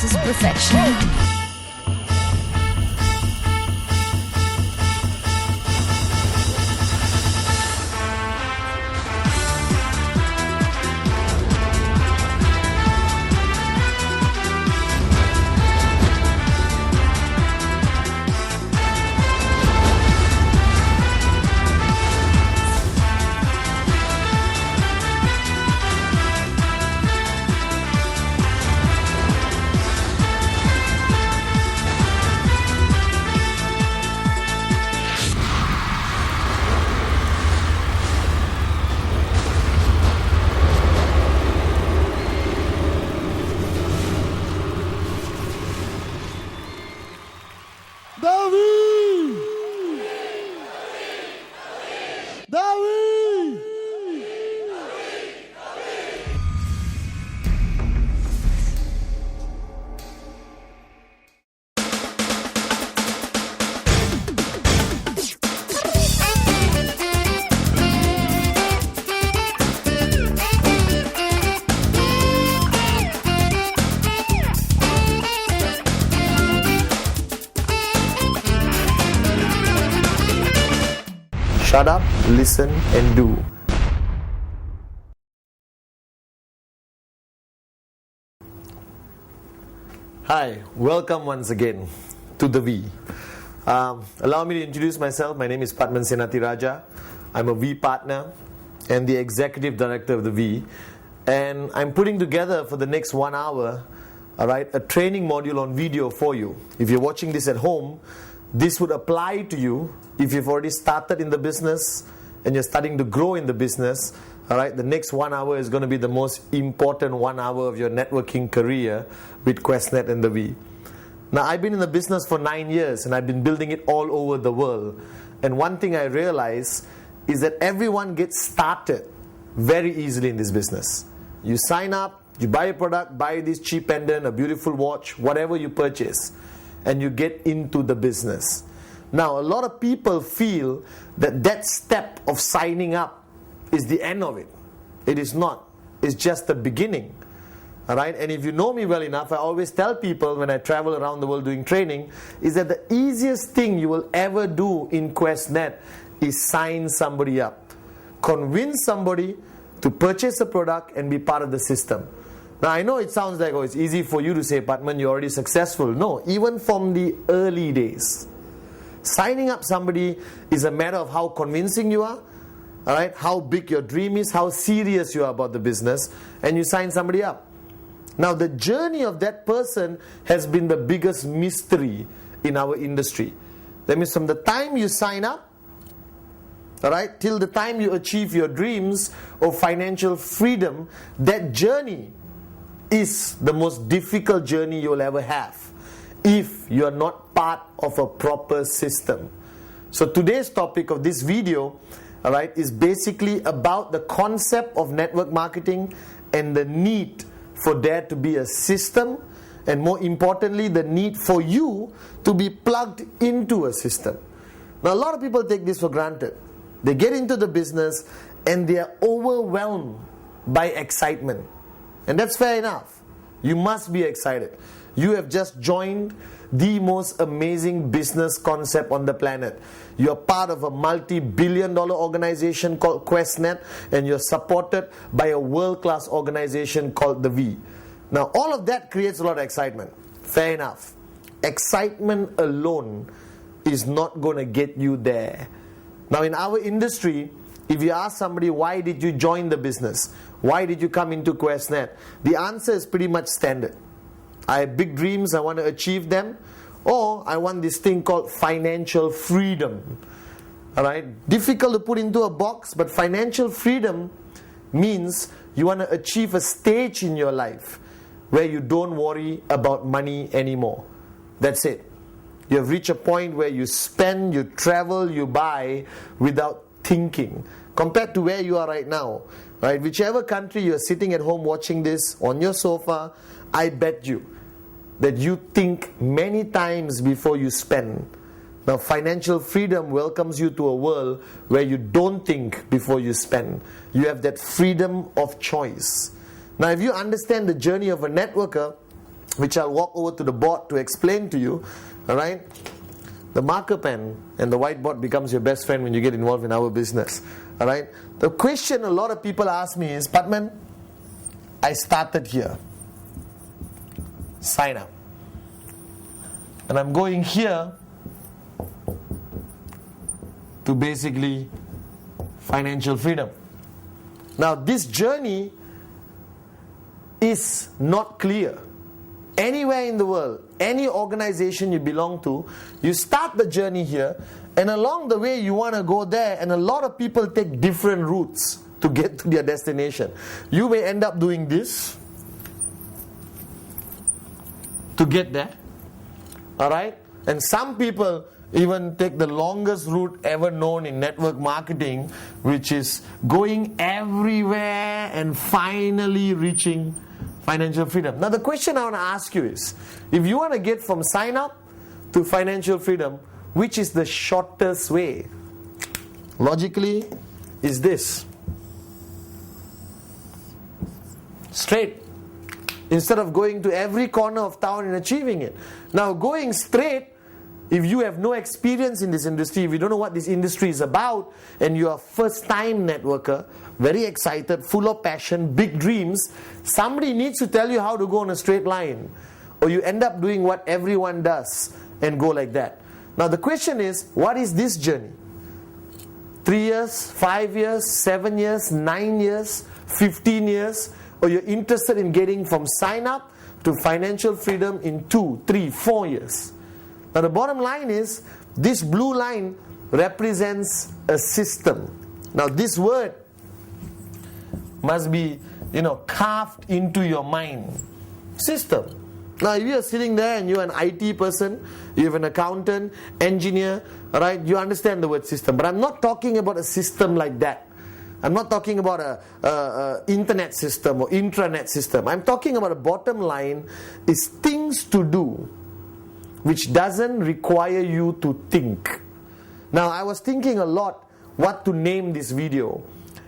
this is perfection. Shut up, listen, and do. Hi, welcome once again to the V. Allow me to introduce myself. My name is Padman Senati Raja. I'm a V partner and the executive director of the V. And I'm putting together for the next 1 hour, a training module on video for you. If you're watching this at home, this would apply to you if you've already started in the business and you're starting to grow in the business. The next 1 hour is going to be the most important 1 hour of your networking career with QuestNet and the V. Now, I've been in the business for 9 years and I've been building it all over the world. And one thing I realize is that everyone gets started very easily in this business. You sign up, you buy a product, buy this cheap pendant, a beautiful watch, whatever you purchase, and you get into the business. Now, a lot of people feel that that step of signing up is the end of it. It is not. It's just the beginning. And if you know me well enough, I always tell people when I travel around the world doing training, is that the easiest thing you will ever do in QuestNet is sign somebody up. Convince somebody to purchase a product and be part of the system. Now, I know it sounds like, it's easy for you to say, Padman, you're already successful. No, even from the early days. Signing up somebody is a matter of how convincing you are, how big your dream is, how serious you are about the business, and you sign somebody up. Now, the journey of that person has been the biggest mystery in our industry. That means from the time you sign up, till the time you achieve your dreams of financial freedom, that journey is the most difficult journey you'll ever have if you're not part of a proper system. So today's topic of this video, is basically about the concept of network marketing and the need for there to be a system, and more importantly, the need for you to be plugged into a system. Now, a lot of people take this for granted. They get into the business and they are overwhelmed by excitement. And that's fair enough. You must be excited. You have just joined the most amazing business concept on the planet. You're part of a multi-billion-dollar organization called QuestNet, and you're supported by a world-class organization called the V. Now, all of that creates a lot of excitement. Fair enough. Excitement alone is not going to get you there. Now, in our industry, if you ask somebody, why did you join the business? Why did you come into QuestNet? The answer is pretty much standard. I have big dreams, I want to achieve them, or I want this thing called financial freedom. Difficult to put into a box, but financial freedom means you want to achieve a stage in your life where you don't worry about money anymore. That's it. You have reached a point where you spend, you travel, you buy without thinking. Compared to where you are right now, whichever country you are sitting at home watching this on your sofa, I bet you that you think many times before you spend. Now, financial freedom welcomes you to a world where you don't think before you spend. You have that freedom of choice. Now, if you understand the journey of a networker, which I'll walk over to the board to explain to you, alright? The marker pen and the whiteboard becomes your best friend when you get involved in our business, alright? The question a lot of people ask me is, Patman, I started here. Sign up. And I'm going here to basically financial freedom. Now this journey is not clear. Anywhere in the world, any organization you belong to, you start the journey here, and along the way you want to go there, and a lot of people take different routes to get to their destination. You may end up doing this to get there, alright? And some people even take the longest route ever known in network marketing, which is going everywhere and finally reaching financial freedom. Now the question I want to ask you is, if you want to get from sign up to financial freedom, which is the shortest way? Logically, is this. Straight. Instead of going to every corner of town and achieving it. Now going straight, if you have no experience in this industry, if you don't know what this industry is about, and you are a first-time networker, very excited, full of passion, big dreams, somebody needs to tell you how to go on a straight line. Or you end up doing what everyone does and go like that. Now the question is, what is this journey? 3 years, 5 years, 7 years, 9 years, 15 years? Or you're interested in getting from sign up to financial freedom in 2, 3, 4 years? Now the bottom line is, this blue line represents a system. Now this word must be, carved into your mind. System. Now if you're sitting there and you're an IT person, you're an accountant, engineer, right? You understand the word system. But I'm not talking about a system like that. I'm not talking about a internet system or intranet system. I'm talking about a bottom line is things to do which doesn't require you to think. Now I was thinking a lot what to name this video,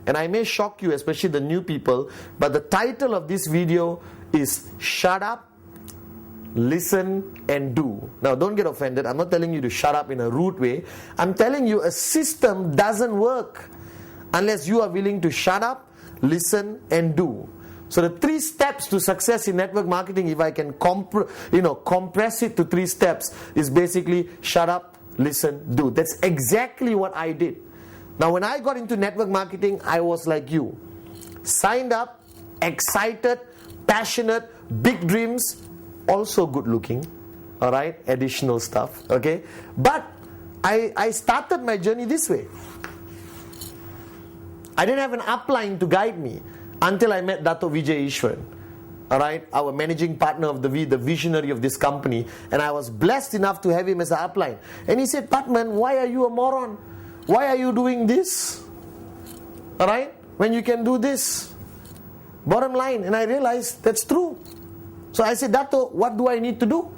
and I may shock you, especially the new people, but the title of this video is Shut Up, Listen and Do. Now don't get offended, I'm not telling you to shut up in a rude way. I'm telling you a system doesn't work unless you are willing to shut up, listen and do. So the 3 steps to success in network marketing, if I can compress it to 3 steps, is basically shut up, listen, do. That's exactly what I did. Now when I got into network marketing, I was like you. Signed up, excited, passionate, big dreams, also good looking, alright, additional stuff, okay. But I started my journey this way. I didn't have an upline to guide me until I met Dato Vijay Ishwaran, alright, our managing partner of the visionary of this company, and I was blessed enough to have him as an upline. And he said, Patman, why are you a moron? Why are you doing this? Alright, when you can do this. Bottom line, and I realized that's true. So I said, Dato, what do I need to do?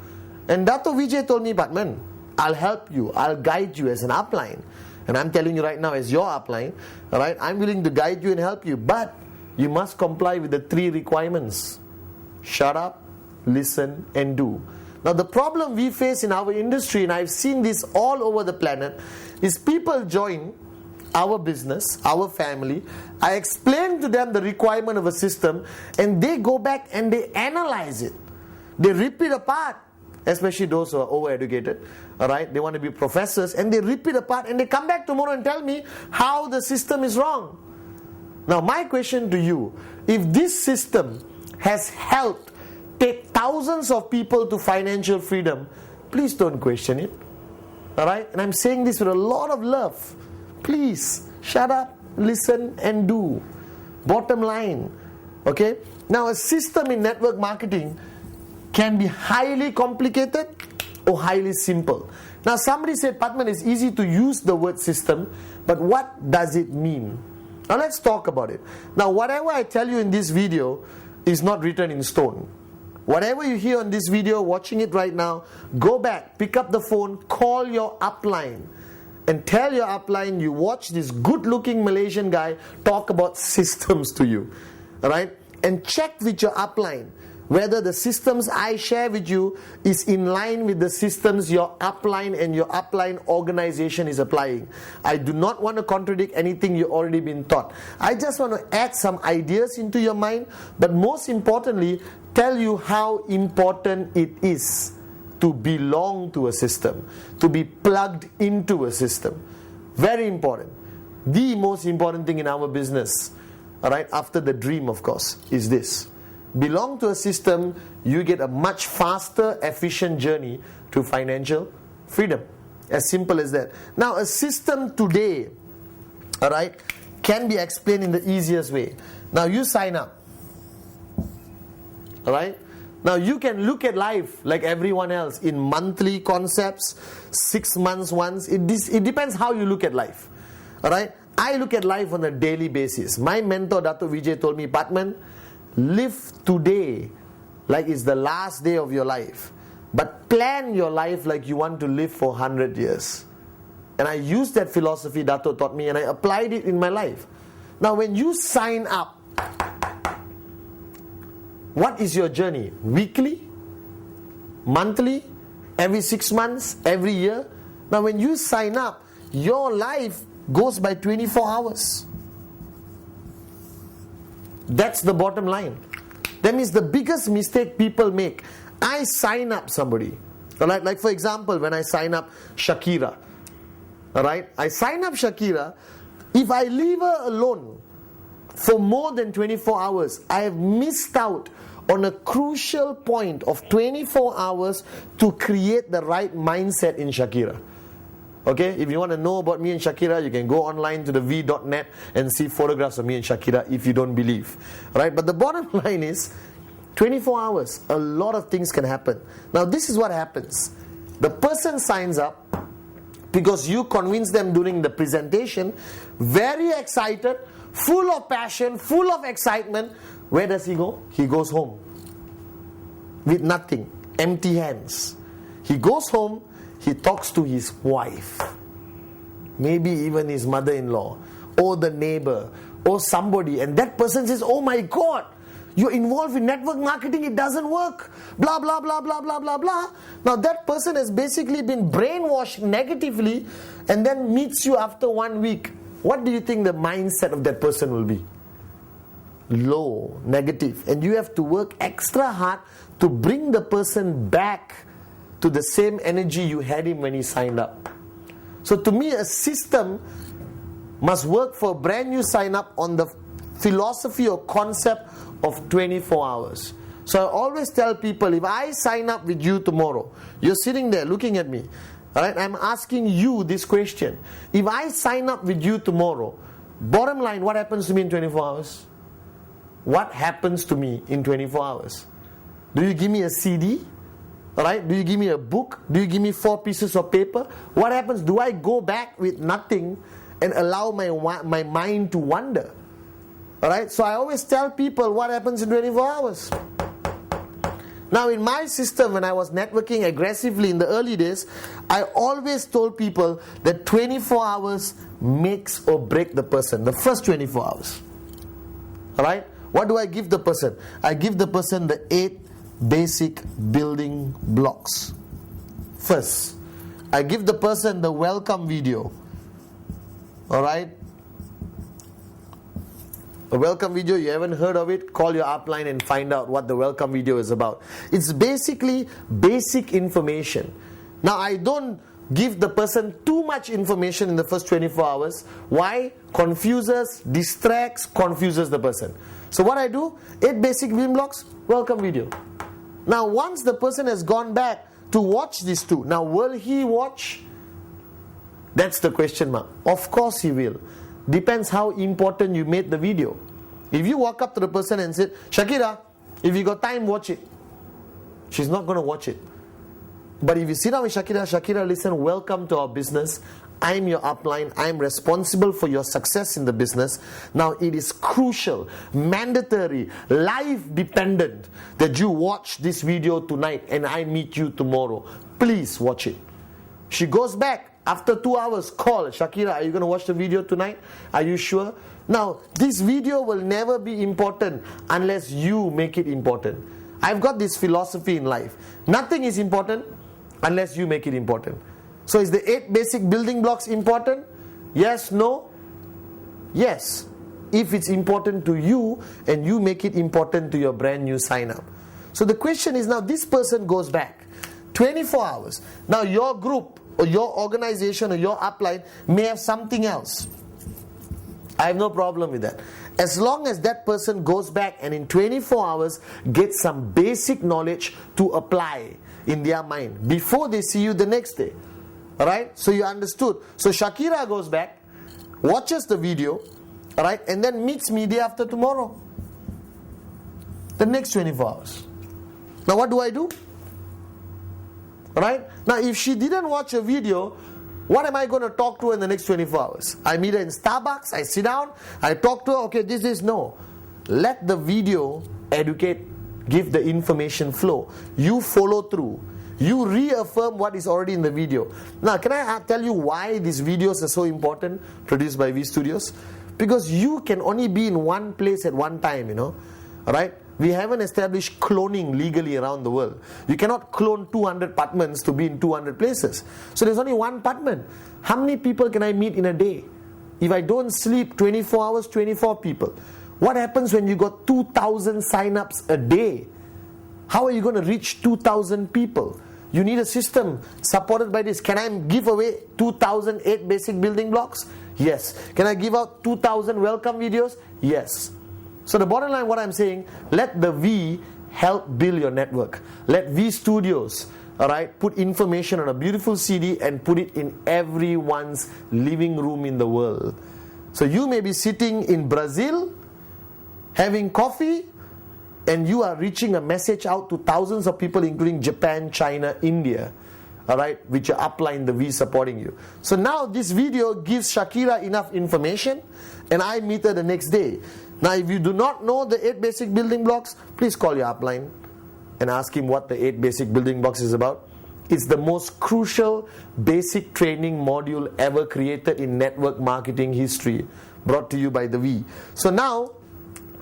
And Dato Vijay told me, Patman, I'll help you, I'll guide you as an upline. And I'm telling you right now as your upline, alright, I'm willing to guide you and help you, but you must comply with the 3 requirements. Shut up, listen and do. Now the problem we face in our industry, and I've seen this all over the planet, is people join our business, our family, I explain to them the requirement of a system, and they go back and they analyze it. They rip it apart, especially those who are overeducated, alright, they want to be professors, and they rip it apart and they come back tomorrow and tell me how the system is wrong. Now my question to you, if this system has helped take thousands of people to financial freedom, please don't question it, alright, and I'm saying this with a lot of love. Please, shut up, listen and do. Bottom line, okay. Now a system in network marketing can be highly complicated or highly simple. Now somebody said, Patman, it's easy to use the word system, but what does it mean? Now let's talk about it. Now whatever I tell you in this video is not written in stone. Whatever you hear on this video, watching it right now, go back, pick up the phone, call your upline and tell your upline you watch this good looking Malaysian guy talk about systems to you. Alright? And check with your upline whether the systems I share with you is in line with the systems your upline and your upline organization is applying. I do not want to contradict anything you've already been taught. I just want to add some ideas into your mind, but most importantly, tell you how important it is to belong to a system, to be plugged into a system. Very important. The most important thing in our business, alright, after the dream, of course, is this. Belong to a system, you get a much faster, efficient journey to financial freedom. As simple as that. Now, a system today, alright, can be explained in the easiest way. Now, you sign up. Alright? Now, you can look at life like everyone else in monthly concepts, 6 months once. It depends how you look at life. Alright? I look at life on a daily basis. My mentor, Dato' Vijay, told me, Patman, live today like it's the last day of your life. But plan your life like you want to live for 100 years. And I used that philosophy Dato' taught me and I applied it in my life. Now, when you sign up, what is your journey? Weekly? Monthly? Every 6 months? Every year? Now, when you sign up, your life goes by 24 hours. That's the bottom line. That means the biggest mistake people make. I sign up somebody. Alright, like for example, when I sign up Shakira. Alright, I sign up Shakira. If I leave her alone for more than 24 hours, I have missed out on a crucial point of 24 hours to create the right mindset in Shakira. Okay, if you want to know about me and Shakira, you can go online to the v.net and see photographs of me and Shakira if you don't believe. Right? But the bottom line is, 24 hours, a lot of things can happen. Now this is what happens. The person signs up because you convince them during the presentation, very excited, full of passion, full of excitement. Where does he go? He goes home with nothing, empty hands. He goes home. He talks to his wife, maybe even his mother-in-law, or the neighbor, or somebody, and that person says, oh my God, you're involved in network marketing, it doesn't work, blah, blah, blah, blah, blah, blah, blah. Now that person has basically been brainwashed negatively and then meets you after 1 week. What do you think the mindset of that person will be? Low, negative. And you have to work extra hard to bring the person back to the same energy you had him when he signed up. So to me, a system must work for a brand new sign up on the philosophy or concept of 24 hours. So I always tell people, if I sign up with you tomorrow, you're sitting there looking at me, alright, I'm asking you this question. If I sign up with you tomorrow, bottom line, what happens to me in 24 hours? What happens to me in 24 hours? Do you give me a CD? Alright, do you give me a book? Do you give me 4 pieces of paper? What happens? Do I go back with nothing and allow my mind to wander? Alright, so I always tell people what happens in 24 hours. Now in my system, when I was networking aggressively in the early days, I always told people that 24 hours makes or break the person. The first 24 hours. Alright, what do I give the person? I give the person the 8 basic building blocks. First, I give the person the welcome video. Alright? A welcome video, you haven't heard of it? Call your upline and find out what the welcome video is about. It's basically basic information. Now, I don't give the person too much information in the first 24 hours. Why? Confuses, distracts, confuses the person. So what I do, 8 basic building blocks, welcome video. Now once the person has gone back to watch these 2, now will he watch? That's the question mark. Of course he will. Depends how important you made the video. If you walk up to the person and say, Shakira, if you got time, watch it. She's not going to watch it. But if you sit down with Shakira, Shakira, listen, welcome to our business. I'm your upline. I'm responsible for your success in the business. Now it is crucial, mandatory, life dependent that you watch this video tonight and I meet you tomorrow. Please watch it. She goes back after 2 hours, call Shakira, are you going to watch the video tonight? Are you sure? Now this video will never be important unless you make it important. I've got this philosophy in life. Nothing is important unless you make it important. So is the 8 basic building blocks important? Yes, no? Yes. If it's important to you and you make it important to your brand new sign up. So the question is, now this person goes back 24 hours. Now your group or your organization or your upline may have something else. I have no problem with that. As long as that person goes back and in 24 hours gets some basic knowledge to apply in their mind before they see you the next day. Alright? So you understood. So Shakira goes back, watches the video, alright, and then meets me day after tomorrow. The next 24 hours. Now what do? Alright? Now if she didn't watch a video, what am I going to talk to her in the next 24 hours? I meet her in Starbucks, I sit down, I talk to her, okay, this is no. Let the video educate, give the information flow. You follow through. You reaffirm what is already in the video. Now, can I tell you why these videos are so important, produced by V Studios? Because you can only be in one place at one time, you know. Alright? We haven't established cloning legally around the world. You cannot clone 200 Patmans to be in 200 places. So there's only one Patman. How many people can I meet in a day? If I don't sleep 24 hours, 24 people. What happens when you got 2,000 sign-ups a day? How are you going to reach 2,000 people? You need a system supported by this. Can I give away 2,008 basic building blocks? Yes. Can I give out 2,000 welcome videos? Yes. So the bottom line, what I'm saying, let the V help build your network. Let V Studios, alright, put information on a beautiful CD and put it in everyone's living room in the world. So you may be sitting in Brazil, having coffee, and you are reaching a message out to thousands of people, including Japan, China, India, alright, which are upline the V supporting you. So now this video gives Shakira enough information, and I meet her the next day. Now if you do not know the 8 basic building blocks, please call your upline and ask him what the 8 basic building blocks is about. It's the most crucial basic training module ever created in network marketing history, brought to you by the V. So now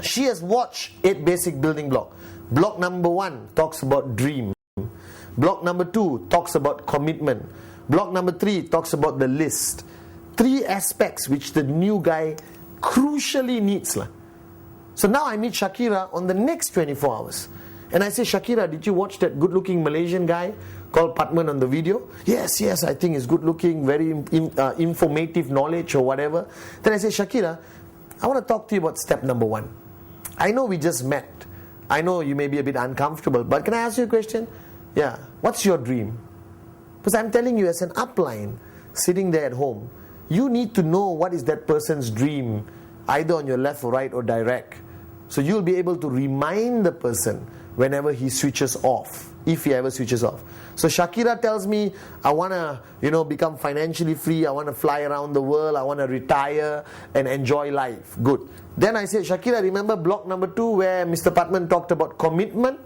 she has watched 8 basic building blocks. Block number 1 talks about dream. Block number 2 talks about commitment. Block number 3 talks about the list. 3 aspects which the new guy crucially needs. So now I meet Shakira on the next 24 hours. And I say, Shakira, did you watch that good looking Malaysian guy called Patman on the video? Yes, I think he's good looking, very informative knowledge or whatever. Then I say, Shakira, I want to talk to you about step number 1. I know we just met. I know you may be a bit uncomfortable, but can I ask you a question? Yeah, what's your dream? Because I'm telling you, as an upline sitting there at home, you need to know what is that person's dream, either on your left or right or direct. So you'll be able to remind the person whenever he switches off, if he ever switches off. So Shakira tells me, I want to, become financially free, I want to fly around the world, I want to retire and enjoy life. Good. Then I say, Shakira, remember block number 2 where Mr. Patman talked about commitment?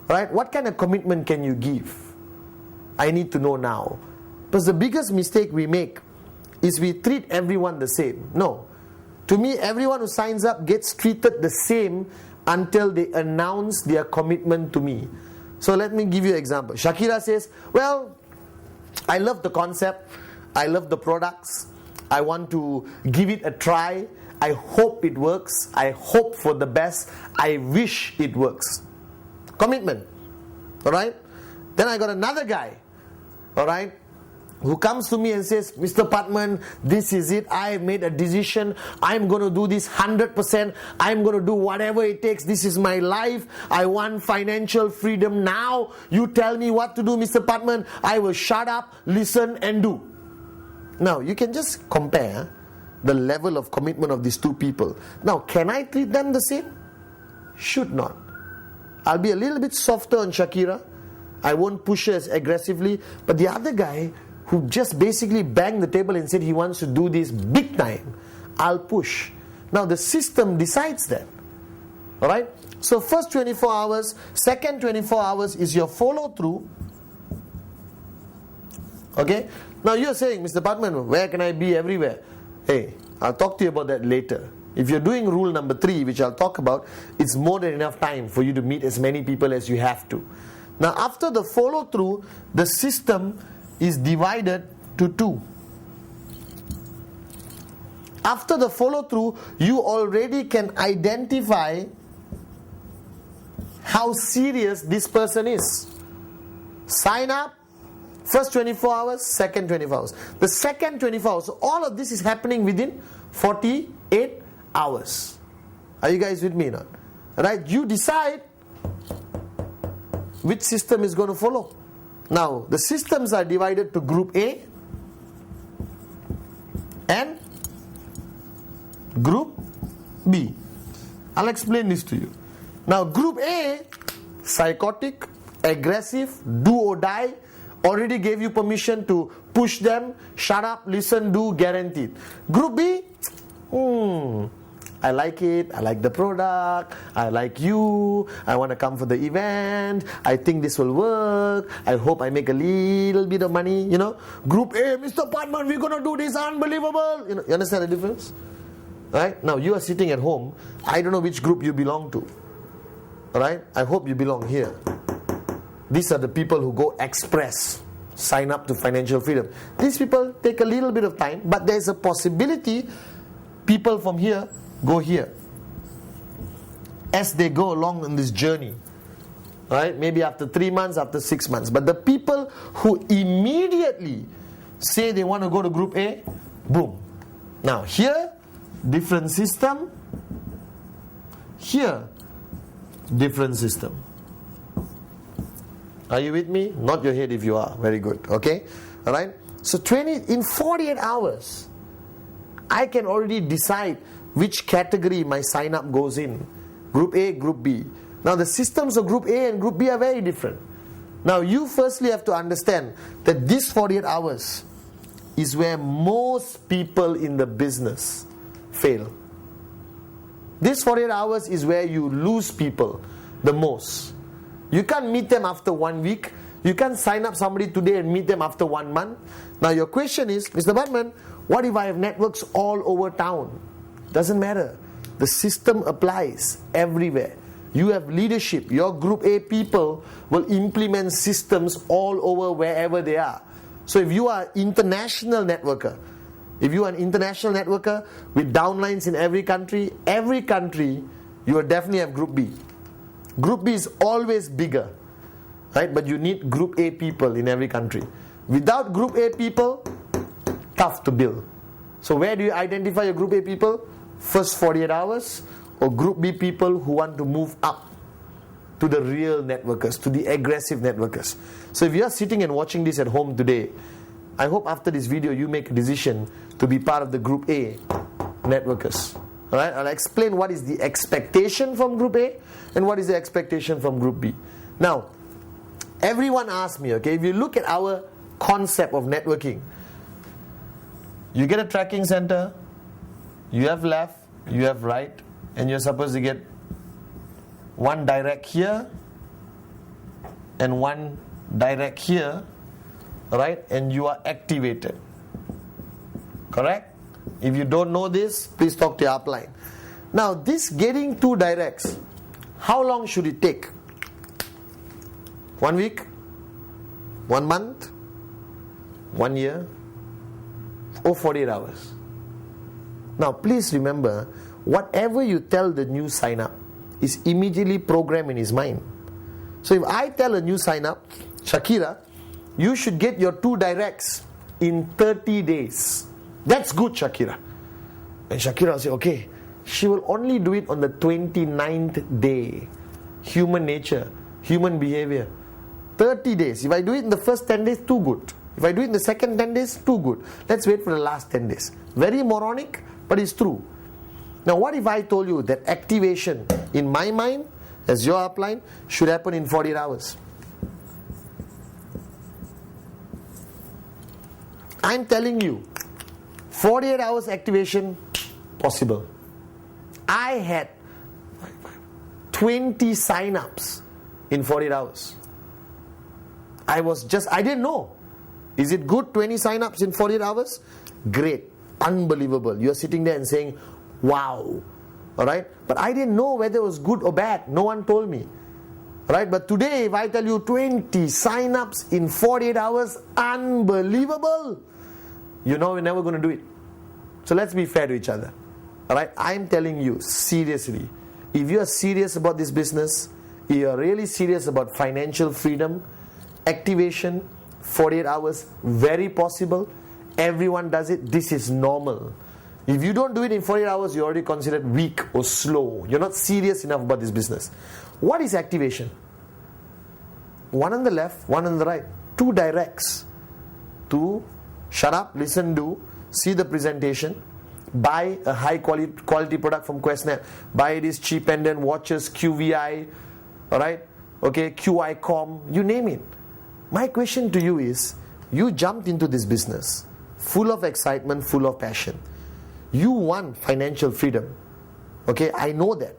Right? What kind of commitment can you give? I need to know now. Because the biggest mistake we make is we treat everyone the same. No. To me, everyone who signs up gets treated the same until they announce their commitment to me. So let me give you an example. Shakira says, well, I love the concept, I love the products, I want to give it a try, I hope it works, I hope for the best, I wish it works. Commitment. Alright? Then I got another guy, alright, who comes to me and says, Mr. Patman, this is it, I have made a decision, I'm going to do this 100%, I'm going to do whatever it takes, this is my life, I want financial freedom now, you tell me what to do, Mr. Patman, I will shut up, listen and do. Now, you can just compare the level of commitment of these 2 people. Now, can I treat them the same? Should not. I'll be a little bit softer on Shakira, I won't push her as aggressively, but the other guy who just basically banged the table and said he wants to do this big time, I'll push. Now the system decides that. Alright? So first 24 hours, second 24 hours is your follow through. Okay? Now you're saying, Mr. Patman, where can I be everywhere? Hey, I'll talk to you about that later. if you're doing rule number 3, which I'll talk about, it's more than enough time for you to meet as many people as you have to. Now after the follow through, the system is divided to 2. After the follow through, you already can identify how serious this person is. Sign up, first 24 hours, second 24 hours. The second 24 hours, so all of this is happening within 48 hours. Are you guys with me now? Right? You decide which system is going to follow. Now, the systems are divided to group A and group B. I'll explain this to you. Now, group A, psychotic, aggressive, do or die, already gave you permission to push them, shut up, listen, do, guaranteed. Group B, I like it, I like the product, I like you, I want to come for the event, I think this will work, I hope I make a little bit of money, you know. Group A, Mr. Padman, we're going to do this, unbelievable. You understand the difference? Right? Now you are sitting at home, I don't know which group you belong to. Right? I hope you belong here. These are the people who go express, sign up to financial freedom. These people take a little bit of time, but there's a possibility people from here go here as they go along on this journey. Right? Maybe after 3 months, after 6 months. But the people who immediately say they want to go to group A, boom. Now here, different system. Here, different system. Are you with me? Nod your head if you are. Very good. Okay? Alright? So in 48 hours, I can already decide which category my sign up goes in. Group A, Group B. Now the systems of Group A and Group B are very different. Now you firstly have to understand that this 48 hours is where most people in the business fail. This 48 hours is where you lose people the most. You can't meet them after 1 week. You can't sign up somebody today and meet them after 1 month. Now your question is, Mr. Batman, what if I have networks all over town? Doesn't matter. The system applies everywhere. You have leadership. Your group A people will implement systems all over wherever they are. So if you are an international networker, if you are an international networker with downlines in every country, you will definitely have group B. Group B is always bigger, right? But you need group A people in every country. Without group A people, tough to build. So where do you identify your group A people? First 48 hours, or group B people who want to move up to the real networkers, to the aggressive networkers. So if you are sitting and watching this at home today, I hope after this video you make a decision to be part of the group A networkers. Alright, I'll explain what is the expectation from group A and what is the expectation from group B. Now, everyone asks me, okay, if you look at our concept of networking, you get a tracking center, you have left, you have right, and you're supposed to get one direct here and one direct here, right? And you are activated. Correct? If you don't know this, please talk to your upline. Now, this getting 2 directs, how long should it take? 1 week? 1 month? 1 year? Or 48 hours? Now, please remember, whatever you tell the new sign up is immediately programmed in his mind. So if I tell a new sign up, Shakira, you should get your 2 directs in 30 days. That's good, Shakira. And Shakira will say, okay. She will only do it on the 29th day. Human nature, human behavior. 30 days. If I do it in the first 10 days, too good. If I do it in the second 10 days, too good. Let's wait for the last 10 days. Very moronic, but it's true. Now what if I told you that activation in my mind, as your upline, should happen in 48 hours? I'm telling you, 48 hours activation, possible. I had 20 sign-ups in 48 hours. I didn't know. Is it good, 20 sign-ups in 48 hours? Great. Unbelievable. You're sitting there and saying, Wow. Alright? But I didn't know whether it was good or bad. No one told me. Right? But today, if I tell you 20 sign-ups in 48 hours, unbelievable. You know we're never going to do it. So let's be fair to each other. Alright? I'm telling you, seriously, if you are serious about this business, if you are really serious about financial freedom, activation, 48 hours, very possible. Everyone does it. This is normal. If you don't do it in 48 hours, you're already considered weak or slow. You're not serious enough about this business. What is activation? One on the left, one on the right. Two directs. To shut up, listen, do, see the presentation, buy a high quality product from QuestNet, buy this cheap pendant, watches, QVI, alright, okay, QICOM, you name it. My question to you is, you jumped into this business full of excitement, full of passion. You want financial freedom. Okay, I know that.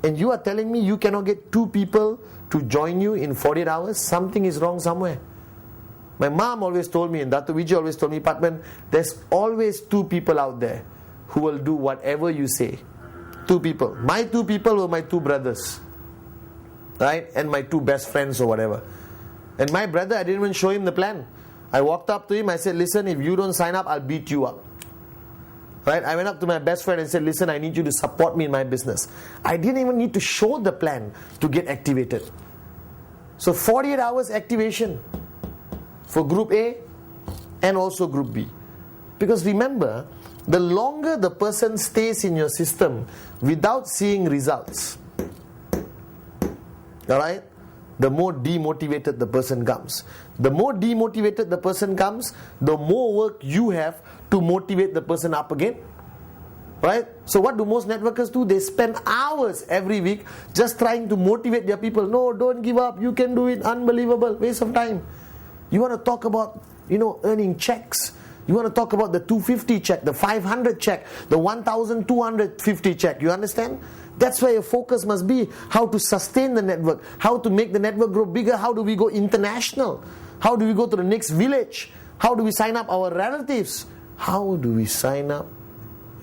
And you are telling me you cannot get 2 people to join you in 48 hours? Something is wrong somewhere. My mom always told me, and Dr. Vijay always told me, Patman, there's always 2 people out there who will do whatever you say. 2 people. My 2 people were my 2 brothers. Right? And my 2 best friends or whatever. And my brother, I didn't even show him the plan. I walked up to him, I said, listen, if you don't sign up, I'll beat you up. Right? I went up to my best friend and said, listen, I need you to support me in my business. I didn't even need to show the plan to get activated. So 48 hours activation for Group A and also Group B. Because remember, the longer the person stays in your system without seeing results, alright, the more demotivated the person comes. The more demotivated the person comes, the more work you have to motivate the person up again. Right? So what do most networkers do? They spend hours every week just trying to motivate their people. No, don't give up. You can do it. Unbelievable. Waste of time. You want to talk about, earning checks. You want to talk about the 250 check, the 500 check, the 1,250 check. You understand? That's where your focus must be. How to sustain the network. How to make the network grow bigger. How do we go international? How do we go to the next village? How do we sign up our relatives? How do we sign up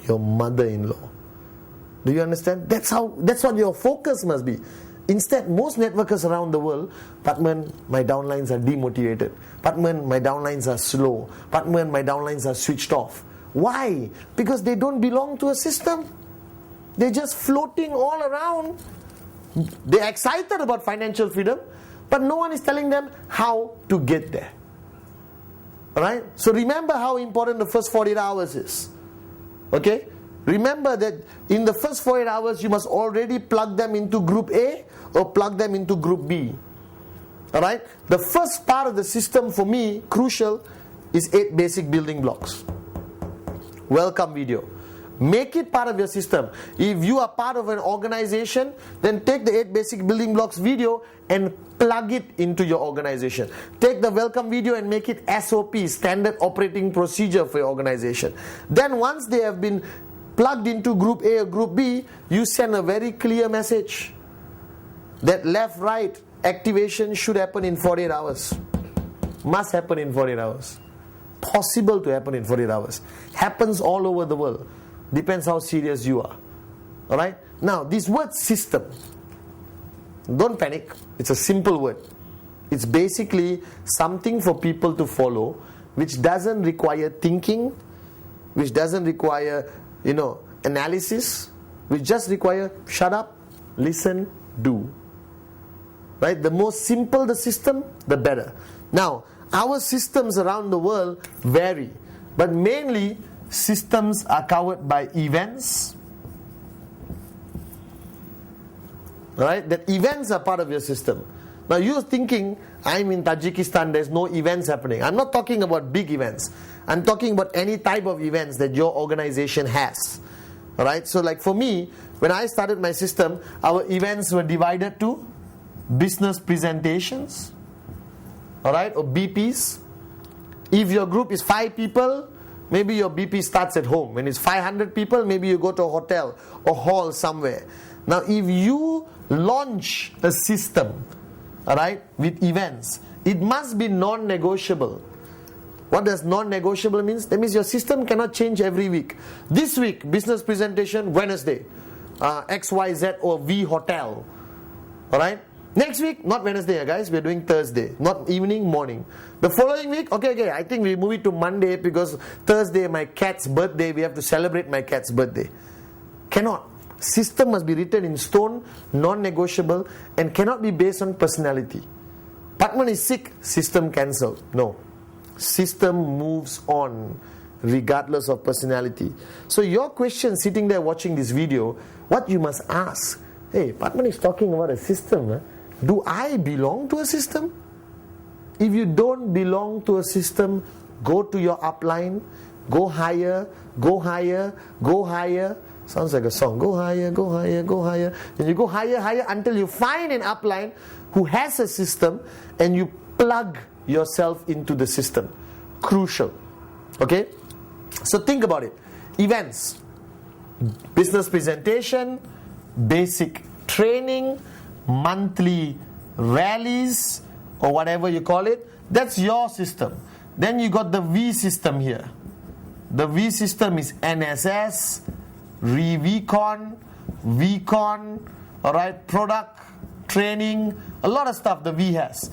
your mother-in-law? Do you understand? That's what your focus must be. Instead, most networkers around the world, Patman, my downlines are demotivated. Patman, my downlines are slow. Patman, my downlines are switched off. Why? Because they don't belong to a system. They're just floating all around. They're excited about financial freedom, but no one is telling them how to get there. Alright? So remember how important the first 48 hours is. Okay? Remember that in the first 48 hours, you must already plug them into Group A or plug them into Group B. Alright? The first part of the system for me, crucial, is 8 basic building blocks. Welcome video. Make it part of your system. If you are part of an organization, then take the 8 basic building blocks video and plug it into your organization. Take the welcome video and make it SOP, standard operating procedure for your organization. Then once they have been plugged into Group A or Group B, you send a very clear message that left, right, activation should happen in 48 hours. Must happen in 48 hours. Possible to happen in 48 hours. Happens all over the world. Depends how serious you are. Alright? Now, this word system, don't panic. It's a simple word. It's basically something for people to follow, which doesn't require thinking, which doesn't require, analysis, which just require shut up, listen, do. Right? The more simple the system, the better. Now, our systems around the world vary, but mainly systems are covered by events. Right? That events are part of your system. Now you're thinking, I'm in Tajikistan, there's no events happening. I'm not talking about big events. I'm talking about any type of events that your organization has. Alright? So like for me, when I started my system, our events were divided to business presentations, alright, or BPs. If your group is 5 people, maybe your BP starts at home. When it's 500 people, maybe you go to a hotel or hall somewhere. Now if you launch a system, alright, with events, it must be non-negotiable. What does non-negotiable means? That means your system cannot change every week. This week, business presentation, Wednesday. XYZ or V Hotel. Alright? Next week, not Wednesday, guys. We're doing Thursday. Not evening, morning. The following week, okay, I think we move it to Monday because Thursday, my cat's birthday. We have to celebrate my cat's birthday. Cannot. System must be written in stone, non-negotiable, and cannot be based on personality. Patman is sick, system cancelled. No. System moves on regardless of personality. So your question sitting there watching this video, what you must ask, hey, Patman is talking about a system. Huh? Do I belong to a system? If you don't belong to a system, go to your upline, go higher, go higher, go higher. Sounds like a song. Go higher, go higher, go higher. And you go higher, higher until you find an upline who has a system and you plug yourself into the system. Crucial. Okay? So think about it. Events, business presentation, basic training, monthly rallies, or whatever you call it. That's your system. Then you got the V system here. The V system is NSS, VCon, alright, product, training, a lot of stuff the V has.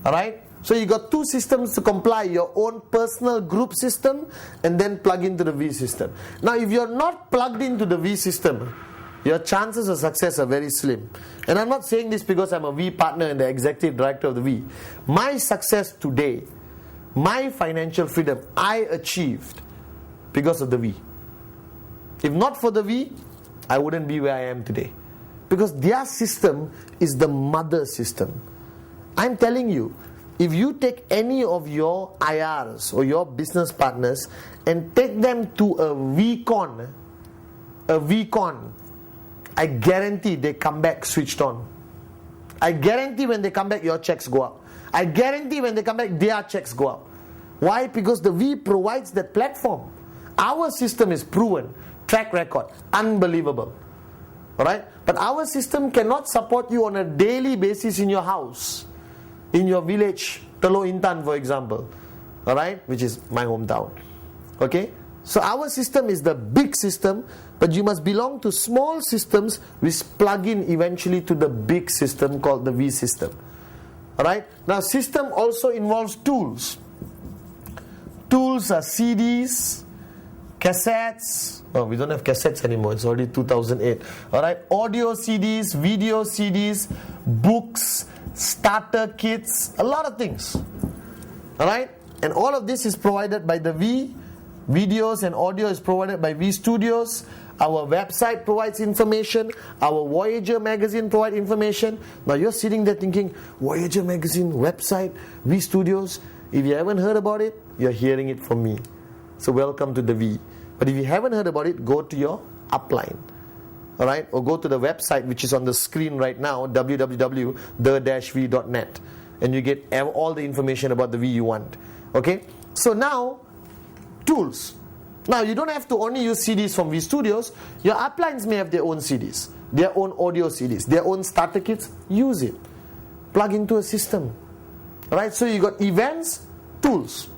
Alright? So you got two systems to comply, your own personal group system and then plug into the V system. Now if you're not plugged into the V system, your chances of success are very slim. And I'm not saying this because I'm a V partner and the executive director of the V. My success today, my financial freedom, I achieved because of the V. If not for the V, I wouldn't be where I am today. Because their system is the mother system. I'm telling you, if you take any of your IRs or your business partners and take them to a VCon, I guarantee they come back switched on. I guarantee when they come back, your checks go up. I guarantee when they come back, their checks go up. Why? Because the V provides that platform. Our system is proven, track record, unbelievable. Alright? But our system cannot support you on a daily basis in your house, in your village, Telok Intan for example. Alright? Which is my hometown. Okay? So our system is the big system, but you must belong to small systems which plug in eventually to the big system called the V system. Alright? Now system also involves tools. Tools are CDs, cassettes. Oh, we don't have cassettes anymore. It's already 2008. Alright? Audio CDs, video CDs, books, starter kits, a lot of things. Alright? And all of this is provided by the V. Videos and audio is provided by V Studios. Our website provides information. Our Voyager magazine provides information. Now you're sitting there thinking, Voyager magazine, website, V Studios. If you haven't heard about it, you're hearing it from me. So welcome to the V. But if you haven't heard about it, go to your upline. Alright? Or go to the website which is on the screen right now, www.the-v.net. And you get all the information about the V you want. Okay? So now, tools. Now you don't have to only use CDs from V Studios. Your uplines may have their own CDs, their own audio CDs, their own starter kits. Use it. Plug into a system. Alright, so you got events, tools.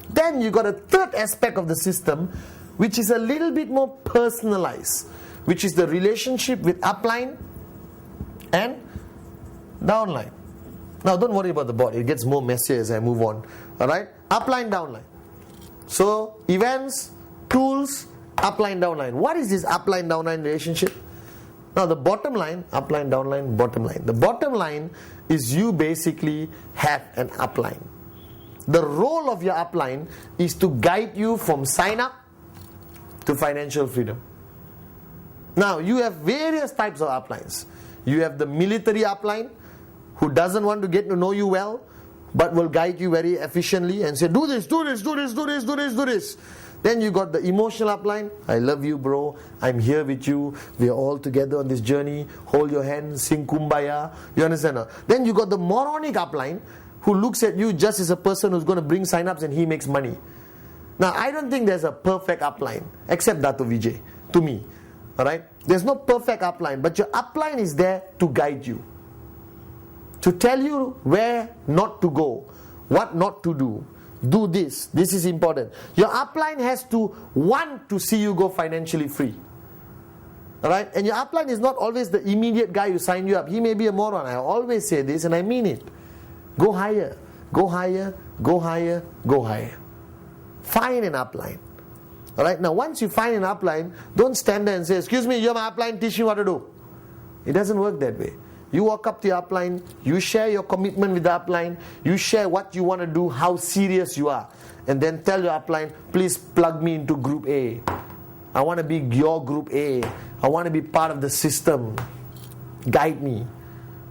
Then you got a third aspect of the system which is a little bit more personalized, which is the relationship with upline and downline. Now don't worry about the board, it gets more messier as I move on. Alright, upline, downline. So, events, tools, upline, downline. What is this upline, downline relationship? Now, the bottom line, upline, downline, bottom line. The bottom line is you basically have an upline. The role of your upline is to guide you from sign up to financial freedom. Now, you have various types of uplines. You have the military upline who doesn't want to get to know you well, but will guide you very efficiently and say, do this, do this, do this, do this, do this, do this. Then you got the emotional upline. I love you, bro. I'm here with you. We are all together on this journey. Hold your hand, sing kumbaya. You understand? Then you got the moronic upline who looks at you just as a person who's going to bring sign-ups and he makes money. Now, I don't think there's a perfect upline, except Dato Vijay, to me. Alright? There's no perfect upline, but your upline is there to guide you. To tell you where not to go, what not to do, do this. This is important. Your upline has to want to see you go financially free. Alright? And your upline is not always the immediate guy who signed you up. He may be a moron. I always say this and I mean it. Go higher. Go higher. Go higher. Go higher. Find an upline. Alright? Now once you find an upline, don't stand there and say, excuse me, you're my upline, teach me what to do. It doesn't work that way. You walk up to your upline, you share your commitment with the upline, you share what you want to do, how serious you are, and then tell your upline, please plug me into group A. I want to be your group A. I want to be part of the system. Guide me.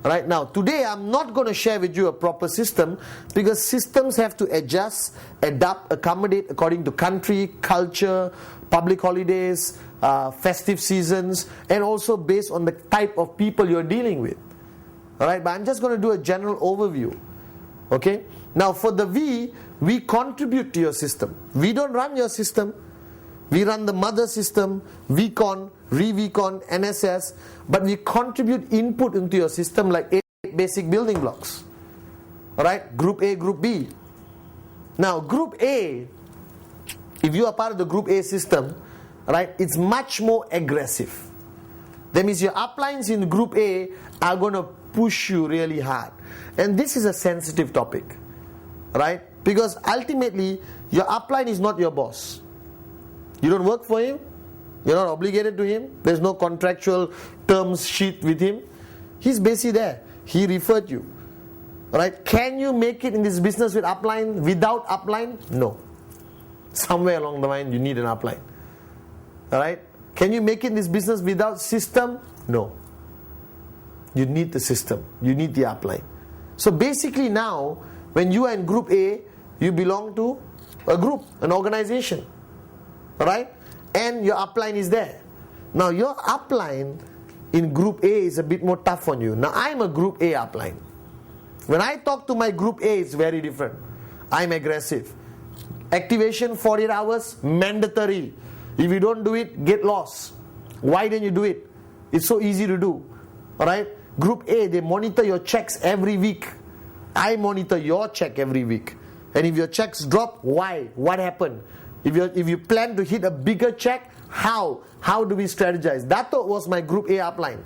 Right now, today I'm not going to share with you a proper system because systems have to adjust, adapt, accommodate according to country, culture, public holidays, festive seasons, and also based on the type of people you're dealing with. Alright, but I'm just going to do a general overview. Okay? Now for the V, we contribute to your system. We don't run your system. We run the mother system, VCon, ReVCon, NSS, but we contribute input into your system like 8 basic building blocks. Alright? Group A, Group B. Now Group A, if you are part of the Group A system, right, it's much more aggressive. That means your uplines in Group A are going to push you really hard. And this is a sensitive topic. Right? Because ultimately, your upline is not your boss. You don't work for him. You're not obligated to him. There's no contractual terms sheet with him. He's basically there. He referred you. Right? Can you make it in this business with upline? Without upline? No. Somewhere along the line, you need an upline. Alright? Can you make it in this business without system? No. You need the system. You need the upline. So basically now, when you are in Group A, you belong to a group, an organization. Alright? And your upline is there. Now your upline in Group A is a bit more tough on you. Now I'm a Group A upline. When I talk to my Group A, it's very different. I'm aggressive. Activation 48 hours, mandatory. If you don't do it, get lost. Why don't you do it? It's so easy to do. Alright? Group A, they monitor your checks every week. I monitor your check every week. And if your checks drop, why? What happened? If you plan to hit a bigger check, how? How do we strategize? Dato was my Group A upline.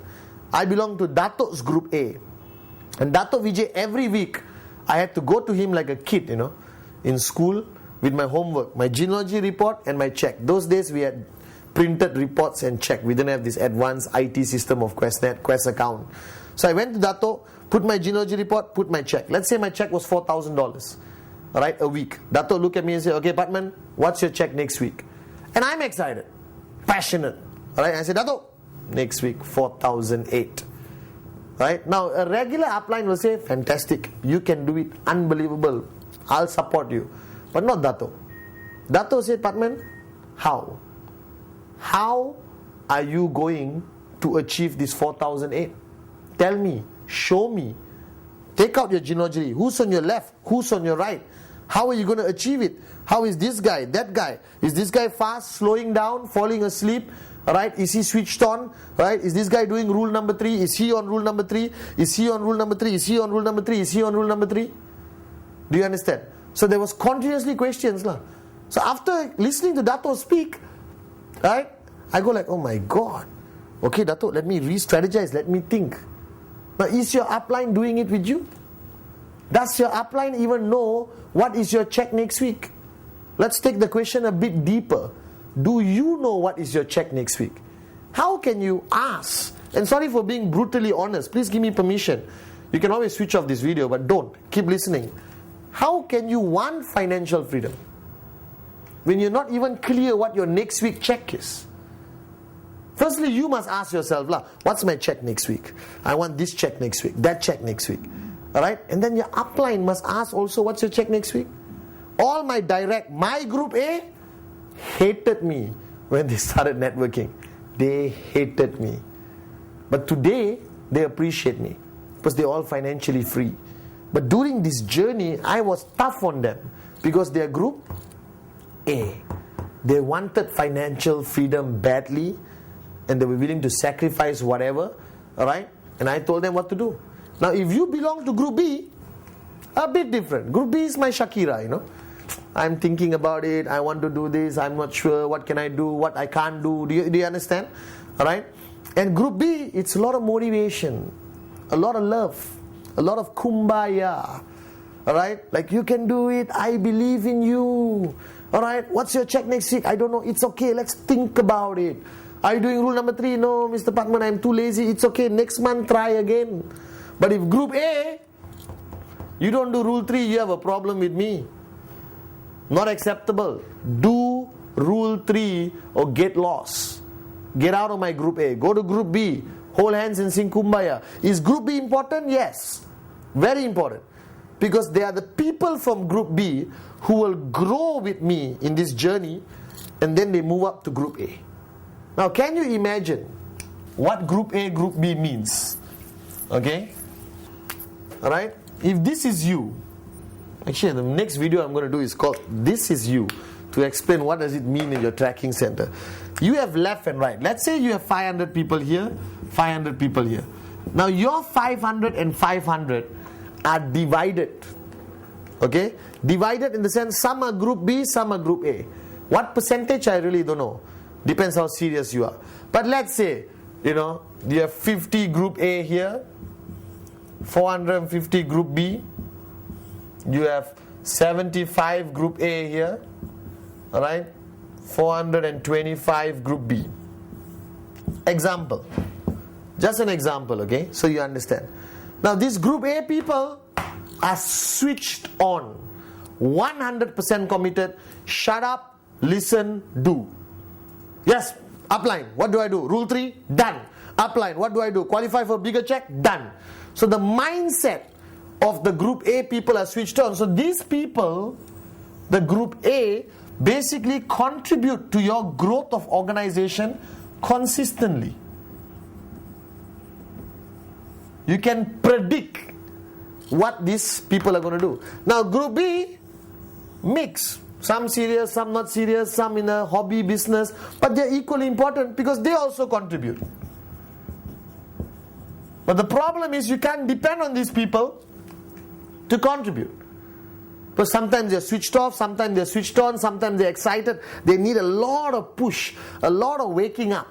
I belong to Dato's Group A. And Dato Vijay, every week, I had to go to him like a kid, in school with my homework, my genealogy report and my check. Those days we had printed reports and check. We didn't have this advanced IT system of QuestNet, Quest account. So I went to Dato, put my genealogy report, put my check. Let's say my check was $4,000, alright, a week. Dato look at me and say, okay, Patman, what's your check next week? And I'm excited, passionate. Alright, I said, Dato, next week, 4,008. Right? Now, a regular upline will say, fantastic, you can do it, unbelievable, I'll support you. But not Dato. Dato said, Patman, how? How are you going to achieve this 4,008? Tell me, show me. Take out your genealogy. Who's on your left? Who's on your right? How are you going to achieve it? How is this guy, that guy? Is this guy fast, slowing down, falling asleep? Right? Is he switched on? Right? Is this guy doing rule number 3? Is he on rule number 3? Is he on rule number 3? Is he on rule number 3? Is he on rule number 3? Do you understand? So there was continuously questions. So after listening to Dato speak, right, I go like, oh my God. Okay, Dato, let me re-strategize. Let me think. Now, is your upline doing it with you? Does your upline even know what is your check next week? Let's take the question a bit deeper. Do you know what is your check next week? How can you ask? And sorry for being brutally honest. Please give me permission. You can always switch off this video, but don't. Keep listening. How can you want financial freedom when you're not even clear what your next week check is? Firstly, you must ask yourself, what's my check next week? I want this check next week, that check next week. Alright? And then your upline must ask also, what's your check next week? All my Group A hated me when they started networking. They hated me. But today, they appreciate me because they're all financially free. But during this journey, I was tough on them because they're Group A. They wanted financial freedom badly and they were willing to sacrifice whatever, alright? And I told them what to do. Now, if you belong to Group B, a bit different. Group B is my Shakira, I'm thinking about it, I want to do this, I'm not sure, what can I do, what I can't do. Do you understand? Alright? And group B, it's a lot of motivation, a lot of love, a lot of kumbaya. Alright? Like, you can do it, I believe in you. Alright? What's your check next week? I don't know, it's okay, let's think about it. Are you doing rule number 3? No, Mr. Patman, I'm too lazy. It's okay, next month try again. But if group A, you don't do rule 3, you have a problem with me. Not acceptable. Do rule 3 or get lost. Get out of my group A. Go to group B. Hold hands and sing Kumbaya. Is group B important? Yes. Very important. Because they are the people from group B who will grow with me in this journey, and then they move up to group A. Now, can you imagine what group A, group B means? Okay? Alright? If this is you, actually the next video I'm going to do is called This Is You, to explain what does it mean in your tracking center. You have left and right. Let's say you have 500 people here, 500 people here. Now your 500 and 500 are divided. Okay? Divided in the sense some are group B, some are group A. What percentage I really don't know. Depends how serious you are. But let's say, you have 50 group A here, 450 group B, you have 75 group A here, alright, 425 group B. Example. Just an example, okay, so you understand. Now these group A people are switched on, 100% committed. Shut up, listen, do. Yes, upline, what do I do? Rule 3, done. Upline, what do I do? Qualify for bigger check, done. So the mindset of the group A people are switched on. So these people, the group A, basically contribute to your growth of organization consistently. You can predict what these people are going to do. Now group B, mix. Some serious, some not serious, some in a hobby business, but they're equally important because they also contribute. But the problem is you can't depend on these people to contribute. Because sometimes they're switched off, sometimes they're switched on, sometimes they're excited. They need a lot of push, a lot of waking up.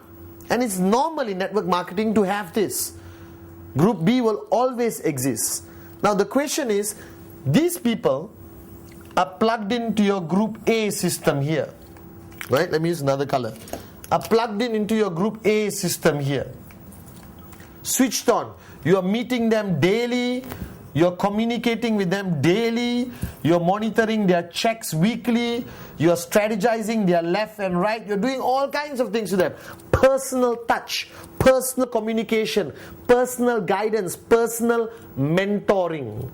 And it's normal in network marketing to have this. Group B will always exist. Now the question is, these people are plugged into your group A system here. Right? Let me use another color. Are plugged into your group A system here. Switched on. You are meeting them daily. You're communicating with them daily. You're monitoring their checks weekly. You're strategizing their left and right. You're doing all kinds of things to them. Personal touch, personal communication, personal guidance, personal mentoring.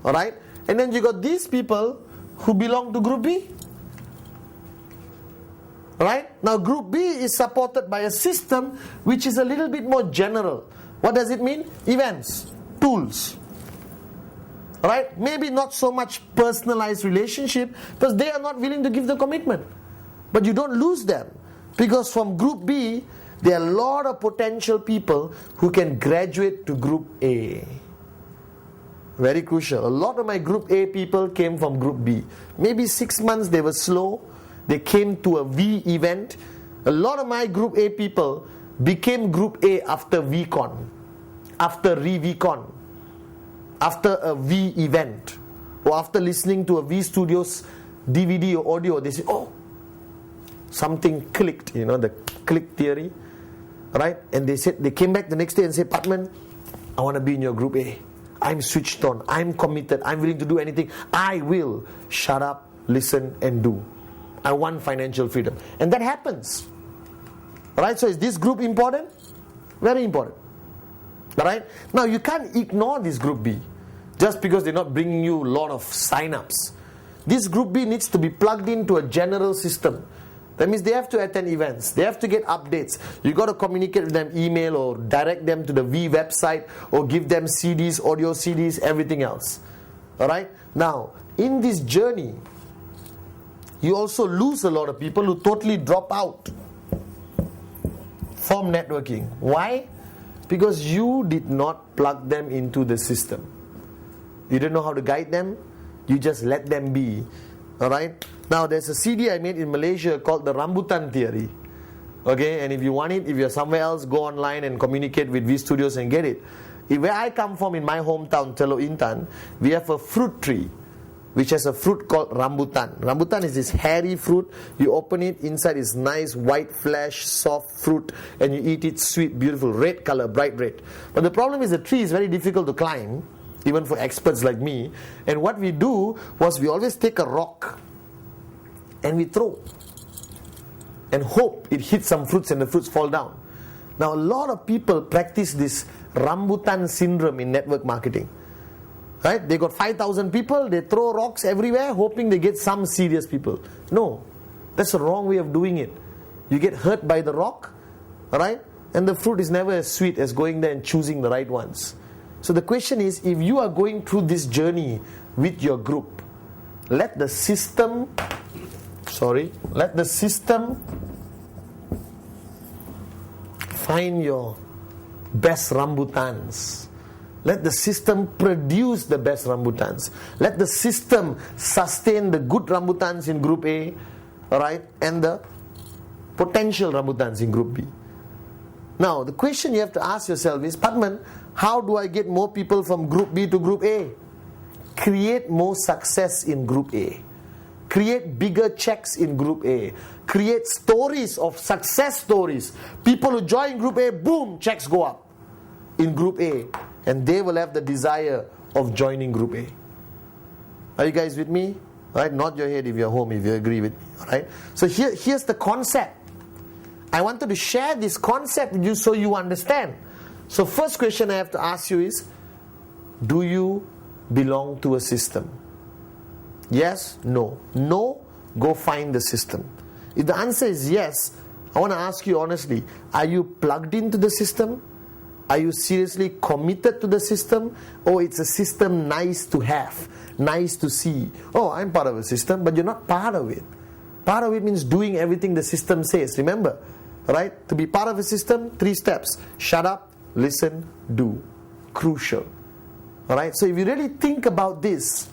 Alright? And then you got these people who belong to group B. Right? Now group B is supported by a system which is a little bit more general. What does it mean? Events, tools. Right? Maybe not so much personalized relationship because they are not willing to give the commitment. But you don't lose them because from group B there are a lot of potential people who can graduate to group A. Very crucial. A lot of my group A people came from group B. Maybe 6 months they were slow. They came to a V event. A lot of my group A people became group A after VCon, after re-VCon, after a V event, or after listening to a V Studios DVD or audio. They say, oh, something clicked, the click theory. Right? And they said, they came back the next day and said, Patman, I want to be in your group A. I'm switched on, I'm committed, I'm willing to do anything. I will shut up, listen and do. I want financial freedom. And that happens. Alright, so is this group important? Very important. Alright, now you can't ignore this group B just because they're not bringing you a lot of sign-ups. This group B needs to be plugged into a general system. That means they have to attend events, they have to get updates. You got to communicate with them, email or direct them to the V website or give them CDs, audio CDs, everything else. Alright, now in this journey you also lose a lot of people who totally drop out from networking. Why? Because you did not plug them into the system. You didn't know how to guide them. You just let them be. Alright? Now there's a CD I made in Malaysia called the Rambutan Theory. Okay, and if you want it, if you're somewhere else, go online and communicate with V Studios and get it. Where I come from, in my hometown, Teluk Intan, we have a fruit tree which has a fruit called rambutan. Rambutan is this hairy fruit. You open it, inside is nice white flesh, soft fruit, and you eat it sweet, beautiful, red color, bright red. But the problem is the tree is very difficult to climb, even for experts like me. And what we do was we always take a rock and we throw and hope it hits some fruits and the fruits fall down. Now a lot of people practice this rambutan syndrome in network marketing. Right? They got 5,000 people, they throw rocks everywhere hoping they get some serious people. No, that's the wrong way of doing it. You get hurt by the rock, right? And the fruit is never as sweet as going there and choosing the right ones. So the question is, if you are going through this journey with your group, let the system find your best rambutans. Let the system produce the best rambutans. Let the system sustain the good rambutans in group A, alright, and the potential rambutans in group B. Now, the question you have to ask yourself is, Padman, how do I get more people from group B to group A? Create more success in group A. Create bigger checks in group A. Create stories of success stories. People who join group A, boom, checks go up in group A. And they will have the desire of joining group A. Are you guys with me? Right? Nod your head if you're home, if you agree with me. Right? So here's the concept. I wanted to share this concept with you so you understand. So first question I have to ask you is, do you belong to a system? Yes? No? No? Go find the system. If the answer is yes, I want to ask you honestly, are you plugged into the system? Are you seriously committed to the system? Or it's a system nice to have, nice to see? Oh, I'm part of a system, but you're not part of it. Part of it means doing everything the system says. Remember, right? To be part of a system, 3 steps. Shut up, listen, do. Crucial. Alright, so if you really think about this,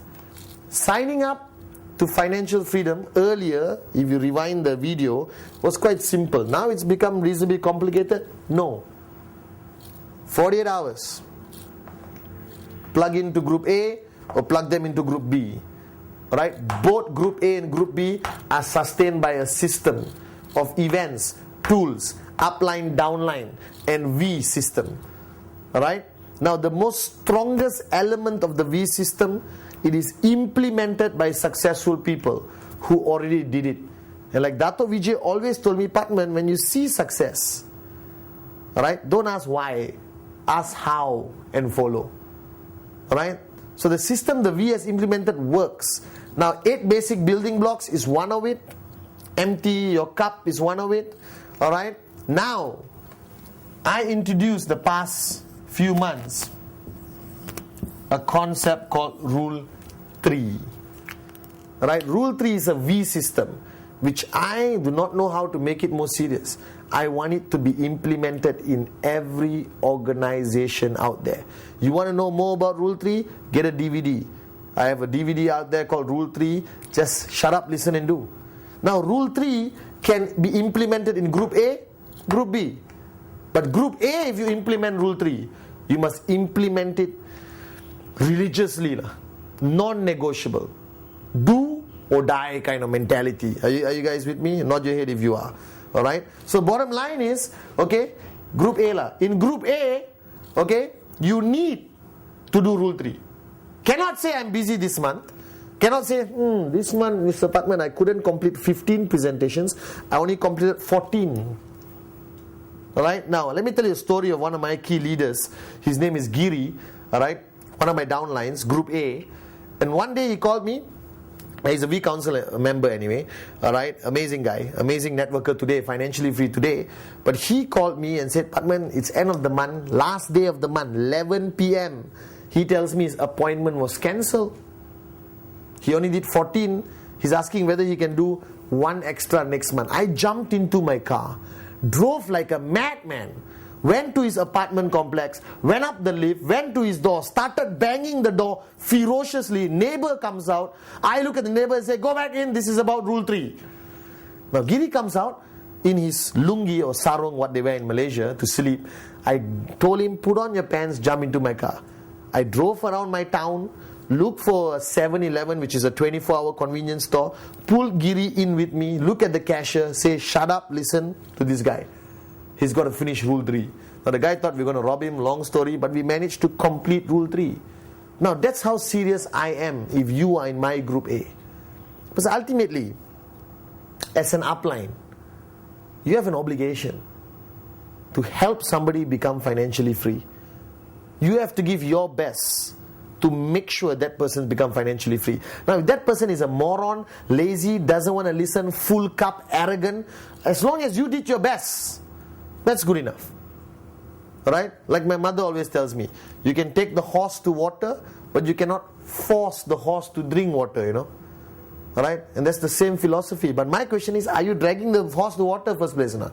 signing up to financial freedom earlier, if you rewind the video, was quite simple. Now it's become reasonably complicated? No. 48 hours. Plug into group A or plug them into group B. Right? Both group A and group B are sustained by a system of events, tools, upline, downline, and V system. Alright? Now the most strongest element of the V system, it is implemented by successful people who already did it. And like Dato Vijay always told me, Patman, when you see success, alright, don't ask why. Ask how and follow. Alright? So the system the V has implemented works. Now 8 basic building blocks is one of it. Empty your cup is one of it. Alright? Now, I introduced the past few months a concept called Rule 3. Alright? Rule 3 is a V system, which I do not know how to make it more serious. I want it to be implemented in every organization out there. You want to know more about Rule 3? Get a DVD. I have a DVD out there called Rule 3. Just shut up, listen and do. Now Rule 3 can be implemented in Group A, Group B. But Group A, if you implement Rule 3, you must implement it religiously, non-negotiable. Do or die kind of mentality. Are you guys with me? Nod your head if you are. Alright? So bottom line is, okay, Group A lah. In Group A, okay, you need to do Rule 3. Cannot say I'm busy this month. Cannot say, this month, Mr. Patman, I couldn't complete 15 presentations. I only completed 14. Alright? Now, let me tell you a story of one of my key leaders. His name is Giri. Alright? One of my downlines, Group A. And one day he called me. He's a V Council member anyway, alright, amazing guy, amazing networker today, financially free today. But he called me and said, Patman, it's end of the month, last day of the month, 11 p.m. He tells me his appointment was cancelled. He only did 14. He's asking whether he can do 1 extra next month. I jumped into my car, drove like a madman, went to his apartment complex, went up the lift, went to his door, started banging the door ferociously. Neighbor comes out. I look at the neighbor and say, go back in, this is about rule 3. Now Giri comes out in his lungi or sarong, what they wear in Malaysia, to sleep. I told him, put on your pants, jump into my car. I drove around my town, look for a 7-Eleven, which is a 24-hour convenience store, pull Giri in with me, look at the cashier, say, shut up, listen to this guy. He's got to finish rule 3. Now the guy thought we were going to rob him, long story, but we managed to complete rule 3. Now that's how serious I am if you are in my group A. Because ultimately, as an upline, you have an obligation to help somebody become financially free. You have to give your best to make sure that person becomes financially free. Now if that person is a moron, lazy, doesn't want to listen, full cup, arrogant, as long as you did your best, that's good enough. Right? Like my mother always tells me, you can take the horse to water, but you cannot force the horse to drink water, you know. Alright? And that's the same philosophy. But my question is, are you dragging the horse to water first place or not?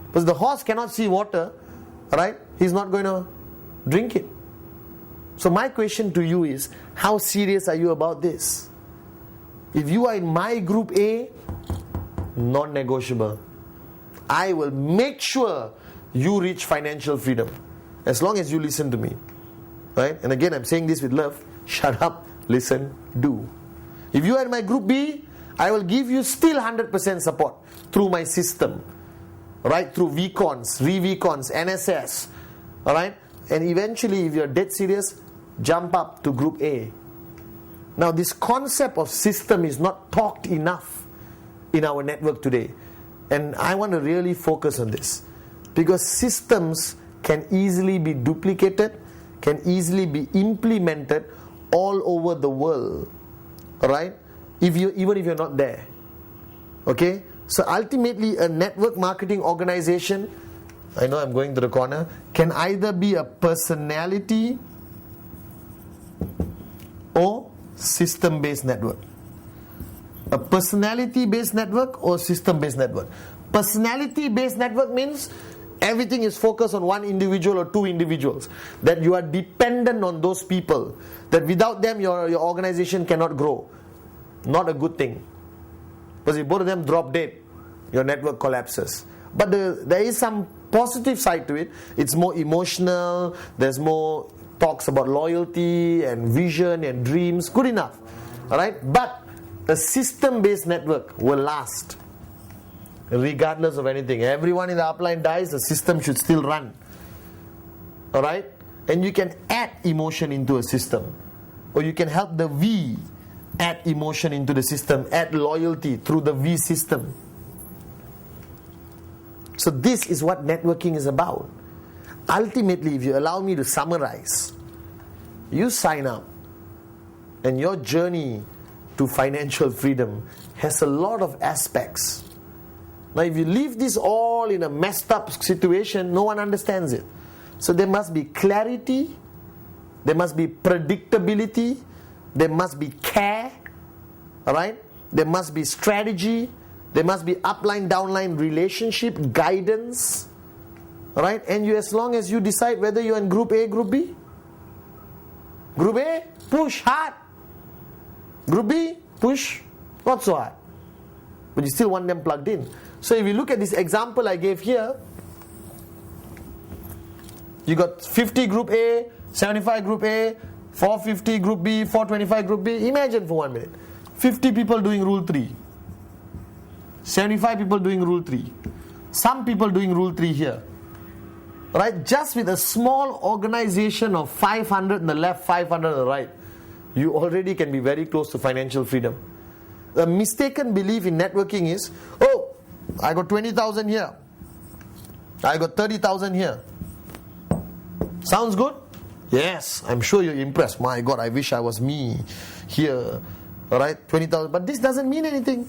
Because the horse cannot see water, right? He's not going to drink it. So my question to you is, how serious are you about this? If you are in my group A, non-negotiable. I will make sure you reach financial freedom as long as you listen to me. Right? And again, I'm saying this with love. Shut up, listen, do. If you are in my group B, I will give you still 100% support through my system. Right? Through VCons, re-VCons, NSS. Alright? And eventually, if you're dead serious, jump up to group A. Now, this concept of system is not talked enough in our network today. And I want to really focus on this. Because systems can easily be duplicated, can easily be implemented all over the world. Alright? Even if you're not there. Okay? So ultimately, a network marketing organization, I know I'm going to the corner, can either be a personality or system-based network. A personality-based network or system-based network. Personality-based network means everything is focused on one individual or two individuals. That you are dependent on those people. That without them, your organization cannot grow. Not a good thing. Because if both of them drop dead, your network collapses. But there is some positive side to it. It's more emotional. There's more talks about loyalty and vision and dreams. Good enough. Alright? But a system-based network will last. Regardless of anything. Everyone in the upline dies, the system should still run. Alright? And you can add emotion into a system. Or you can help the V add emotion into the system, add loyalty through the V system. So this is what networking is about. Ultimately, if you allow me to summarize, you sign up and your journey to financial freedom has a lot of aspects. Now if you leave this all in a messed up situation, no one understands it. So there must be clarity, there must be predictability, there must be care, alright? There must be strategy, there must be upline, downline relationship, guidance, alright? And you, as long as you decide whether you're in group A, group B. Group A, push hard. Group B, push not so hard. But you still want them plugged in. So if you look at this example I gave here, you got 50 group A, 75 group A, 450 group B, 425 group B. Imagine for 1 minute. 50 people doing rule 3. 75 people doing rule 3. Some people doing rule 3 here. Right? Just with a small organization of 500 on the left, 500 on the right, you already can be very close to financial freedom. The mistaken belief in networking is, oh, I got 20,000 here. I got 30,000 here. Sounds good? Yes, I'm sure you're impressed. My God, I wish I was me here. Alright, 20,000. But this doesn't mean anything.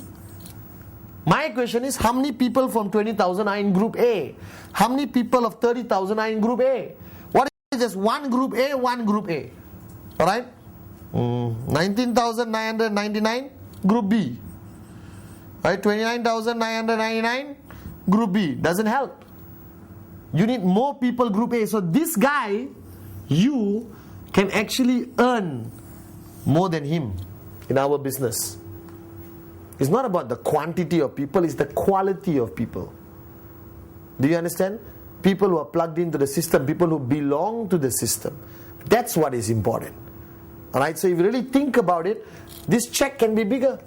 My question is, how many people from 20,000 are in group A? How many people of 30,000 are in group A? What is this? One group A, one group A. Alright? 19,999, group B. Right? 29,999, group B. Doesn't help. You need more people, group A. So this guy, you can actually earn more than him in our business. It's not about the quantity of people, it's the quality of people. Do you understand? People who are plugged into the system, people who belong to the system. That's what is important. Alright, so if you really think about it, this check can be bigger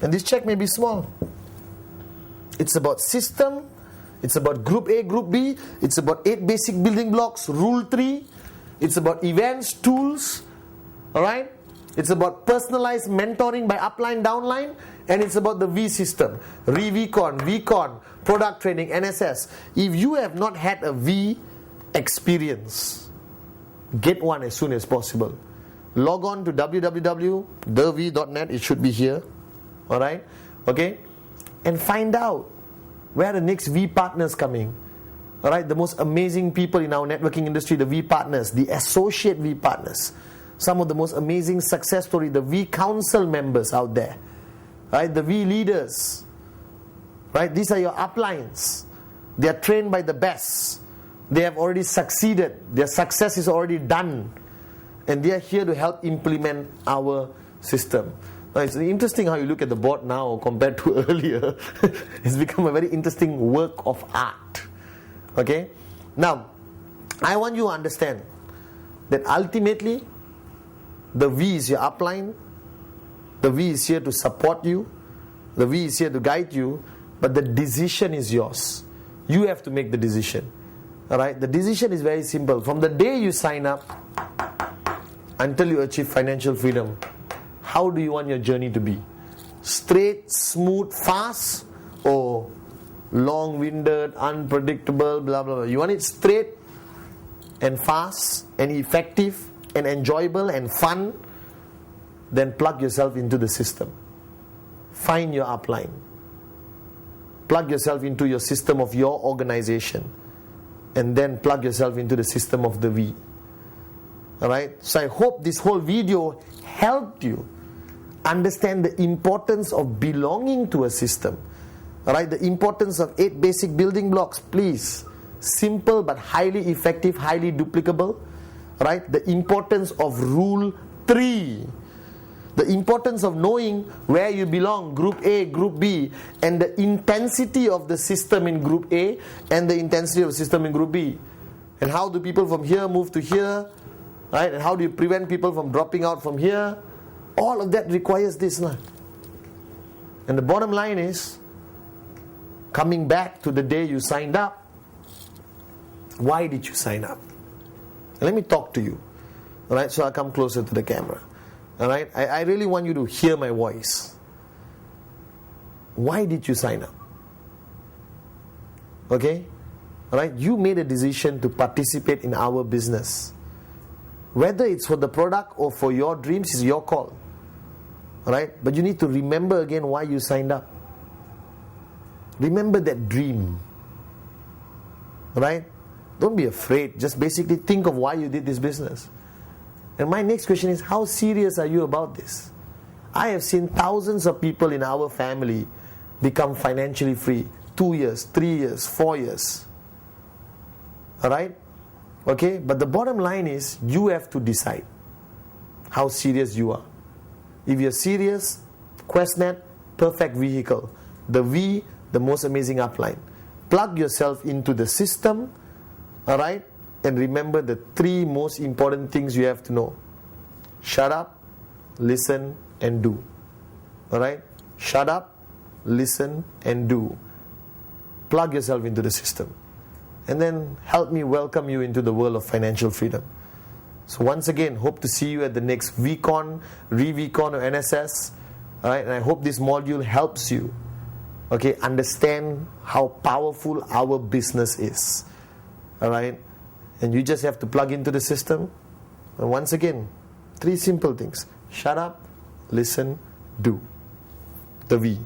and this check may be small. It's about system, it's about group A, group B, it's about 8 basic building blocks, rule 3, it's about events, tools, alright? It's about personalized mentoring by upline, downline, and it's about the V system, VCon, product training, NSS. If you have not had a V experience, get one as soon as possible. Log on to www.thev.net, it should be here, alright, okay, and find out where the next V partners coming. Alright, the most amazing people in our networking industry, the V partners, the associate V partners, some of the most amazing success stories, the V council members out there, right, the V leaders, right, these are your uplines. They are trained by the best. They have already succeeded. Their success is already done. And they are here to help implement our system. Now, it's interesting how you look at the board now compared to earlier. It's become a very interesting work of art. Okay? Now, I want you to understand that ultimately, the V is your upline. The V is here to support you. The V is here to guide you. But the decision is yours. You have to make the decision. Alright? The decision is very simple. From the day you sign up until you achieve financial freedom, how do you want your journey to be? Straight, smooth, fast, or long-winded, unpredictable, blah, blah, blah? You want it straight and fast and effective and enjoyable and fun? Then plug yourself into the system. Find your upline. Plug yourself into your system of your organization. And then plug yourself into the system of the V. Alright? So I hope this whole video helped you understand the importance of belonging to a system. Alright? The importance of 8 basic building blocks. Please. Simple but highly effective, highly duplicable. Right? The importance of rule 3. The importance of knowing where you belong, group A, group B, and the intensity of the system in group A and the intensity of the system in group B. And how do people from here move to here? Right? And how do you prevent people from dropping out from here? All of that requires this. And the bottom line is, coming back to the day you signed up, why did you sign up? Let me talk to you. Alright, so I'll come closer to the camera. Alright, I really want you to hear my voice. Why did you sign up? Okay? Alright, you made a decision to participate in our business. Whether it's for the product or for your dreams is your call. Alright? But you need to remember again why you signed up. Remember that dream. Alright? Don't be afraid. Just basically think of why you did this business. And my next question is, how serious are you about this? I have seen thousands of people in our family become financially free. 2 years, 3 years, 4 years. Alright? Okay? But the bottom line is, you have to decide how serious you are. If you're serious, QuestNet, perfect vehicle. The V, the most amazing upline. Plug yourself into the system. Alright? And remember the 3 most important things you have to know. Shut up, listen, and do. Alright? Shut up, listen, and do. Plug yourself into the system. And then help me welcome you into the world of financial freedom. So once again, hope to see you at the next VCon, ReVCon, or NSS. Alright? And I hope this module helps you, okay, understand how powerful our business is. Alright? And you just have to plug into the system. And once again, 3 simple things. Shut up, listen, do. The V.